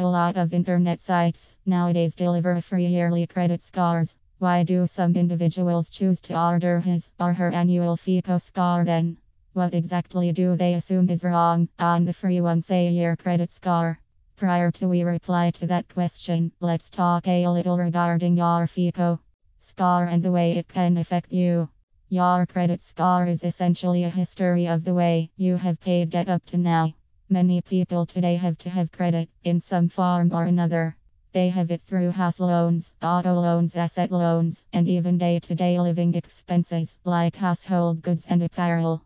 lot of internet sites nowadays deliver free yearly credit scores. Why do some individuals choose to order his or her annual FICO score then? What exactly do they assume is wrong on the free once-a-year credit score? Prior to we reply to that question, let's talk a little regarding your FICO score and the way it can affect you. Your credit score is essentially a history of the way you have paid debt up to now. Many people today have to have credit in some form or another. They have it through house loans, auto loans, asset loans, and even day-to-day living expenses like household goods and apparel.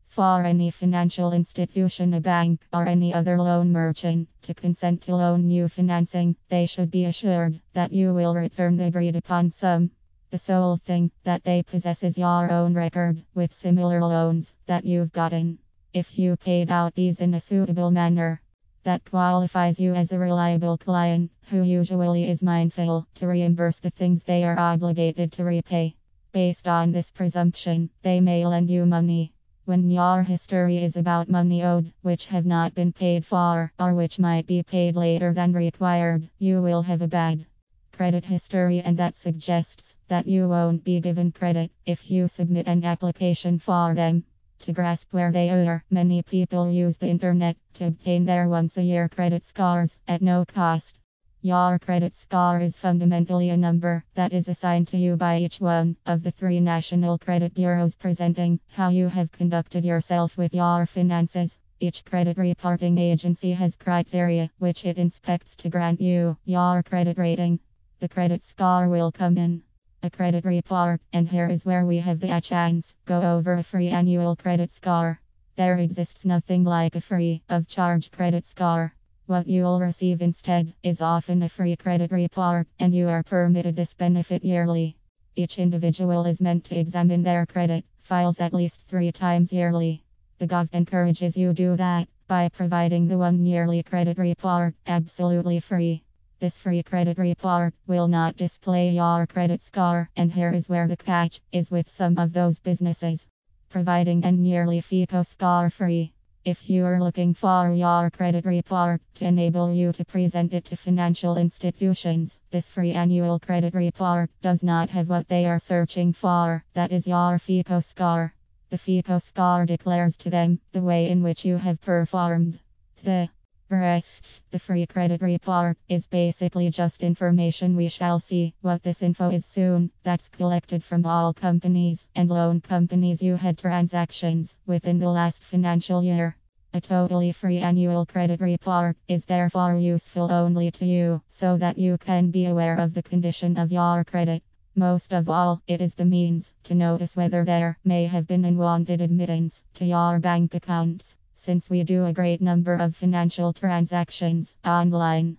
For any financial institution, a bank, or any other loan merchant to consent to loan you financing, they should be assured that you will return the agreed upon sum. The sole thing that they possess is your own record with similar loans that you've gotten. If you paid out these in a suitable manner, that qualifies you as a reliable client who usually is mindful to reimburse the things they are obligated to repay. Based on this presumption, they may lend you money. When your history is about money owed, which have not been paid for, or which might be paid later than required, you will have a bad credit history, and that suggests that you won't be given credit if you submit an application for them. To grasp where they are, many people use the internet to obtain their once-a-year credit scores at no cost. Your credit score is fundamentally a number that is assigned to you by each one of the 3 national credit bureaus presenting how you have conducted yourself with your finances. Each credit reporting agency has criteria which it inspects to grant you your credit rating. The credit score will come in a credit report, and here is where we have the chance go over a free annual credit score. There exists nothing like a free of charge credit score. What you'll receive instead is often a free credit report, and you are permitted this benefit yearly. Each individual is meant to examine their credit files at least 3 times yearly. The Gov encourages you to do that by providing the 1 yearly credit report absolutely free. This free credit report will not display your credit score, and here is where the catch is with some of those businesses providing an yearly FICO score free. If you are looking for your credit report to enable you to present it to financial institutions, this free annual credit report does not have what they are searching for, that is your FICO score. The FICO score declares to them the way in which you have performed. The rest, the free credit report, is basically just information. We shall see what this info is soon. That's collected from all companies and loan companies you had transactions within the last financial year. A totally free annual credit report is therefore useful only to you, so that you can be aware of the condition of your credit. Most of all, it is the means to notice whether there may have been unwanted admittance to your bank accounts, since we do a great number of financial transactions online.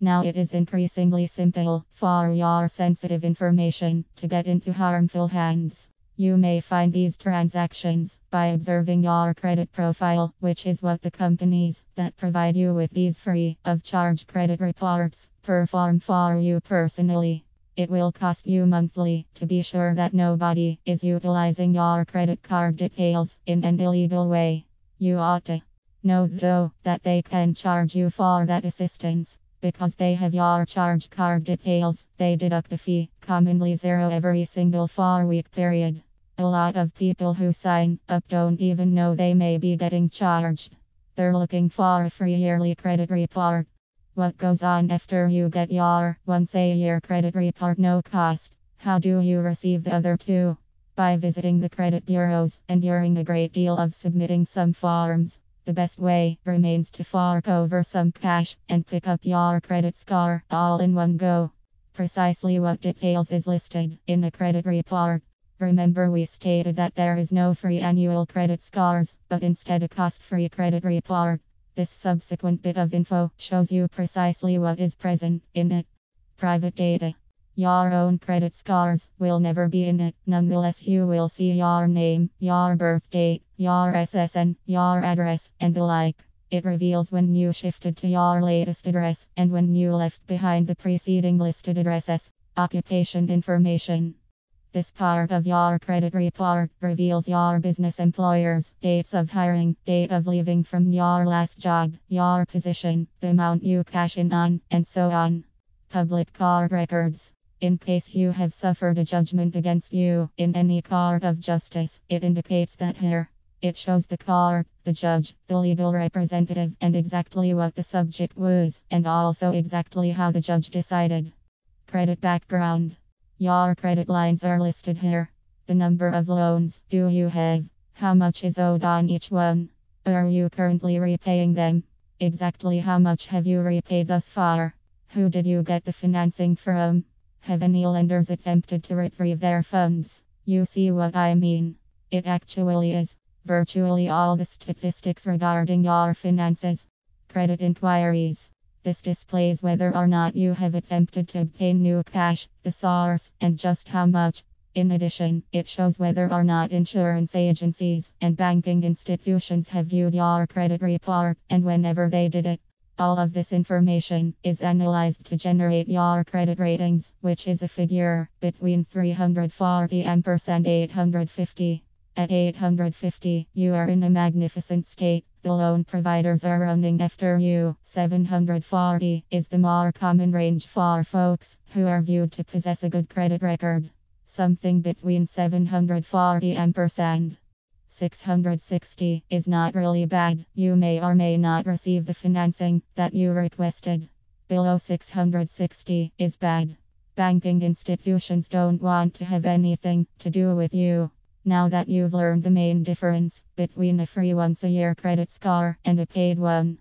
Now it is increasingly simple for your sensitive information to get into harmful hands. You may find these transactions by observing your credit profile, which is what the companies that provide you with these free of charge credit reports perform for you personally. It will cost you monthly to be sure that nobody is utilizing your credit card details in an illegal way. You ought to know, though, that they can charge you for that assistance. Because they have your charge card details, they deduct a fee, commonly zero every single 4-week period. A lot of people who sign up don't even know they may be getting charged. They're looking for a free yearly credit report. What goes on after you get your once-a-year credit report? No cost. How do you receive the other 2? By visiting the credit bureaus, enduring a great deal of submitting some forms. The best way remains to fork over some cash and pick up your credit score all in one go. Precisely what details is listed in a credit report? Remember, we stated that there is no free annual credit scores, but instead a cost-free credit report. This subsequent bit of info shows you precisely what is present in it. Private data. Your own credit scores will never be in it. Nonetheless, you will see your name, your birth date, your SSN, your address, and the like. It reveals when you shifted to your latest address and when you left behind the preceding listed addresses. Occupation information. This part of your credit report reveals your business employers, dates of hiring, date of leaving from your last job, your position, the amount you cash in on, and so on. Public court records. In case you have suffered a judgment against you in any court of justice, it indicates that here. It shows the court, the judge, the legal representative, and exactly what the subject was, and also exactly how the judge decided. Credit background. Your credit lines are listed here. The number of loans do you have? How much is owed on each one? Are you currently repaying them? Exactly how much have you repaid thus far? Who did you get the financing from? Have any lenders attempted to retrieve their funds? You see what I mean? It actually is virtually all the statistics regarding your finances. Credit inquiries. This displays whether or not you have attempted to obtain new cash, the source, and just how much. In addition, it shows whether or not insurance agencies and banking institutions have viewed your credit report and whenever they did it. All of this information is analyzed to generate your credit ratings, which is a figure between 340 and 850. At 850, you are in a magnificent state. The loan providers are running after you. 740 is the more common range for folks who are viewed to possess a good credit record. Something between 740 and 660 is not really bad. You may or may not receive the financing that you requested. Below 660 is bad. Banking institutions don't want to have anything to do with you. Now that you've learned the main difference between a free once-a-year credit score and a paid one,